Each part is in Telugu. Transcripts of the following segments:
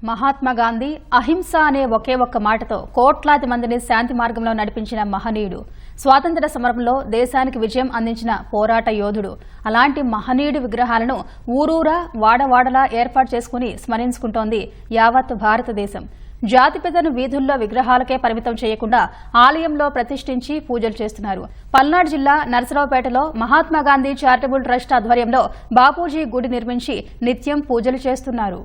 మహాత్మా గాంధీ అహింస అనే ఒకే ఒక్క మాటతో కోట్లాది మందిని శాంతి మార్గంలో నడిపించిన మహనీయుడు. స్వాతంత్ర్య సమరంలో దేశానికి విజయం అందించిన పోరాట యోధుడు. అలాంటి మహనీయుడి విగ్రహాలను ఊరూరా వాడవాడలా ఏర్పాటు చేసుకుని స్మరించుకుంటోంది యావత్ భారతదేశం. జాతిపితను వీధుల్లో విగ్రహాలకే పరిమితం చేయకుండా ఆలయంలో ప్రతిష్ఠించి పూజలు చేస్తున్నారు. పల్నాడు జిల్లా నరసరావుపేటలో మహాత్మా గాంధీ చారిటబుల్ ట్రస్ట్ ఆధ్వర్యంలో బాపూజీ గుడి నిర్మించి నిత్యం పూజలు చేస్తున్నారు.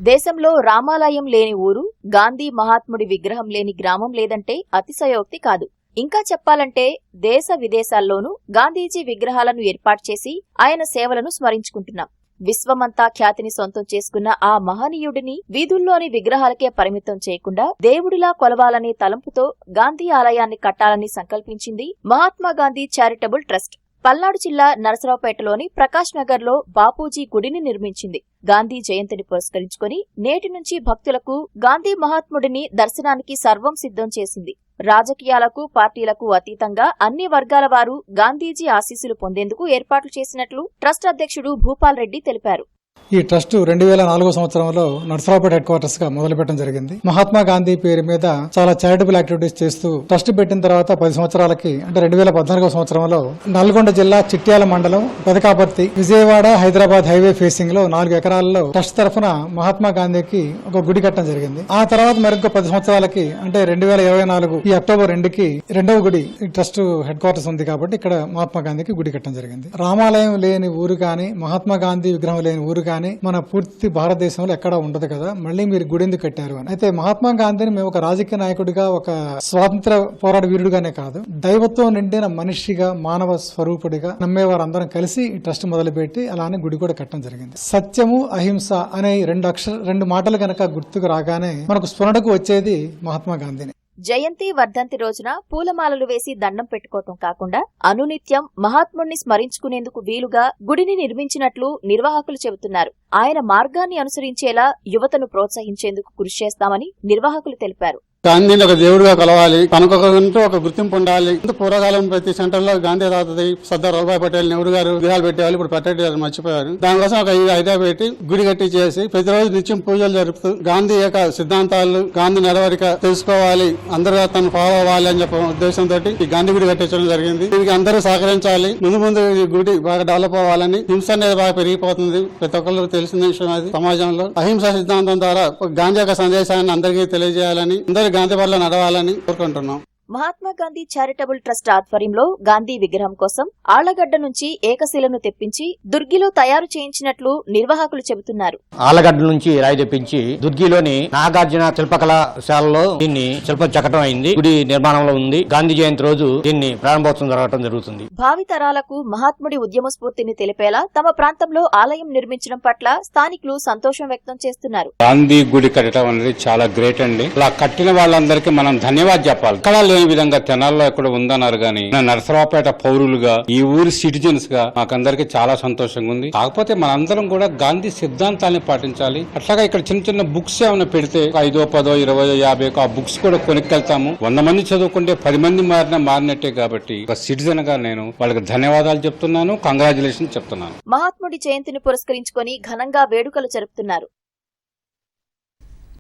దేశంలో రామాలయం లేని ఊరు, గాంధీ మహాత్ముడి విగ్రహం లేని గ్రామం లేదంటే అతిశయోక్తి కాదు. ఇంకా చెప్పాలంటే దేశ విదేశాల్లోనూ గాంధీజీ విగ్రహాలను ఏర్పాటు చేసి ఆయన సేవలను స్మరించుకుంటున్నాం. విశ్వమంతా ఖ్యాతిని సొంతం చేసుకున్న ఆ మహనీయుడిని వీధుల్లోని విగ్రహాలకే పరిమితం చేయకుండా దేవుడిలా కొలవాలనే తలంపుతో గాంధీ ఆలయాన్ని కట్టాలని సంకల్పించింది మహాత్మా గాంధీ చారిటబుల్ ట్రస్ట్. పల్నాడు జిల్లా నరసరావుపేటలోని ప్రకాష్ నగర్ లో బాపూజీ గుడిని నిర్మించింది. గాంధీ జయంతిని పురస్కరించుకుని నేటి నుంచి భక్తులకు గాంధీ మహాత్ముడిని దర్శనానికి సర్వం సిద్ధం చేసింది. రాజకీయాలకు, పార్టీలకు అతీతంగా అన్ని వర్గాల వారు గాంధీజీ ఆశీస్సులు పొందేందుకు ఏర్పాట్లు చేసినట్లు ట్రస్ట్ అధ్యక్షుడు భూపాల్ రెడ్డి తెలిపారు. ఈ ట్రస్ట్ 2004 సంవత్సరంలో నర్సరావుపేట హెడ్ క్వార్టర్స్ గా మొదలుపెట్టడం జరిగింది. మహాత్మా గాంధీ పేరు మీద చాలా చారిటబుల్ యాక్టివిటీస్ చేస్తూ ట్రస్ట్ పెట్టిన తర్వాత 10 సంవత్సరాలకి అంటే 2014 సంవత్సరంలో నల్గొండ జిల్లా చిట్యాల మండలం పెదకాపర్తి విజయవాడ హైదరాబాద్ హైవే ఫేసింగ్ లో 4 ఎకరాల్లో ట్రస్ట్ తరఫున మహాత్మా గాంధీకి ఒక గుడి కట్టడం జరిగింది. ఆ తర్వాత మరొక 10 సంవత్సరాలకి అంటే 2024 ఈ అక్టోబర్ 2కి రెండవ గుడి ఈ ట్రస్ట్ హెడ్ క్వార్టర్స్ ఉంది కాబట్టి ఇక్కడ మహాత్మా గాంధీకి గుడి కట్టడం జరిగింది. రామాలయం లేని ఊరు గాని, మహాత్మా గాంధీ విగ్రహం లేని ఊరు గాని మన పూర్తి భారతదేశంలో ఎక్కడా ఉండదు కదా, మళ్ళీ మీరు గుడి ఎందుకు కట్టారు అని. అయితే మహాత్మా గాంధీని మేము ఒక రాజకీయ నాయకుడిగా, ఒక స్వాతంత్ర పోరాట వీరుడుగానే కాదు, దైవత్వం నిండిన మనిషిగా, మానవ స్వరూపుడిగా నమ్మేవారు అందరం కలిసి ఈ ట్రస్ట్ మొదలుపెట్టి అలానే గుడి కూడా కట్టడం జరిగింది. సత్యము అహింస అనే రెండు మాటలు గనక గుర్తుకు రాగానే మనకు స్ఫురణకు వచ్చేది మహాత్మా గాంధీని. జయంతి, వర్ధంతి రోజున పూలమాలలు వేసి దండం పెట్టుకోవటం కాకుండా అనునిత్యం మహాత్ముడిని స్మరించుకునేందుకు వీలుగా గుడిని నిర్మించినట్లు నిర్వాహకులు చెబుతున్నారు. ఆయన మార్గాన్ని అనుసరించేలా యువతను ప్రోత్సహించేందుకు కృషి చేస్తామని నిర్వాహకులు తెలిపారు. గాంధీని ఒక దేవుడిగా కొలవాలి, తనకొకంటూ ఒక గుర్తింపు ఉండాలి. పూర్వకాలం ప్రతి సెంటర్ లో గాంధీ తాతది, సర్దార్ వల్లభాయ్ పటేల్, నెహ్రూ గారు విగ్రహాలు పెట్టేవాళ్ళు, ఇప్పుడు పెట్టేవాళ్ళు మర్చిపోయారు. దానికోసం ఒక ఐడియా పెట్టి గుడి కట్టి చేసి ప్రతిరోజు నిత్యం పూజలు జరుపుతూ గాంధీ యొక్క సిద్ధాంతాలు, గాంధీ నడవడిక తెలుసుకోవాలి, అందరూ తను ఫాలో అవ్వాలి అని చెప్పిన ఉద్దేశంతో ఈ గాంధీ గుడి కట్టించడం జరిగింది. దీనికి అందరూ సహకరించాలి. ముందు ఈ గుడి బాగా డెవలప్ అవ్వాలని. హింస అనేది బాగా పెరిగిపోతుంది, ప్రతి ఒక్కరు తెలిసిన విషయం అది. సమాజంలో అహింసా సిద్ధాంతం ద్వారా గాంధీ యొక్క సందేశాన్ని అందరికీ తెలియజేయాలని, గాంధీ వల్ల నడవాలని కోరుకుంటున్నాం. మహాత్మా గాంధీ చారిటబుల్ ట్రస్ట్ ఆధ్వర్యంలో గాంధీ విగ్రహం కోసం ఆళ్లగడ్డ నుంచి ఏకశిలను తెప్పించి దుర్గిలో తయారు చేయించినట్లు నిర్వాహకులు చెబుతున్నారు. ఆళ్లగడ్డ నుంచి రాయి తెప్పించి దుర్గిలోని నాగార్జున శిల్పకళాశాలలో దీన్ని శిల్పం చెక్కడం అయింది. గుడి నిర్మాణంలో ఉంది. గాంధీ జయంతి రోజు దీన్ని ప్రారంభోత్సవం జరగడం జరుగుతుంది. భావితరాలకు మహాత్ముడి ఉద్యమ స్ఫూర్తిని తెలిపేలా తమ ప్రాంతంలో ఆలయం నిర్మించడం పట్ల స్థానికులు సంతోషం వ్యక్తం చేస్తున్నారు. గాంధీ గుడి కట్టడం అనేది చాలా గ్రేట్ అండి. అలా కట్టిన వాళ్ళందరికీ మనం ధన్యవాదాలు చెప్పాలి. విధంగా తెనాల్లో ఎక్కడ ఉందన్నారు గానీ నరసరావుపేట పౌరులుగా, ఈ ఊరి సిటిజన్స్ గా మాకందరికి చాలా సంతోషంగా ఉంది. కాకపోతే మనందరం కూడా గాంధీ సిద్ధాంతాన్ని పాటించాలి. అట్లాగా ఇక్కడ చిన్న చిన్న బుక్స్ ఏమైనా పెడితే 5, 10, 20, 50 ఆ బుక్స్ కూడా కొనుక్కెళ్తాము. 100 మంది చదువుకుంటే 10 మంది మారినట్టే. కాబట్టి ఒక సిటిజన్ గా నేను వాళ్ళకి ధన్యవాదాలు చెప్తున్నాను, కంగ్రాచులేషన్ చెప్తున్నాను. మహాత్ముడి జయంతిని పురస్కరించుకొని ఘనంగా వేడుకలు జరుపుతున్నారు.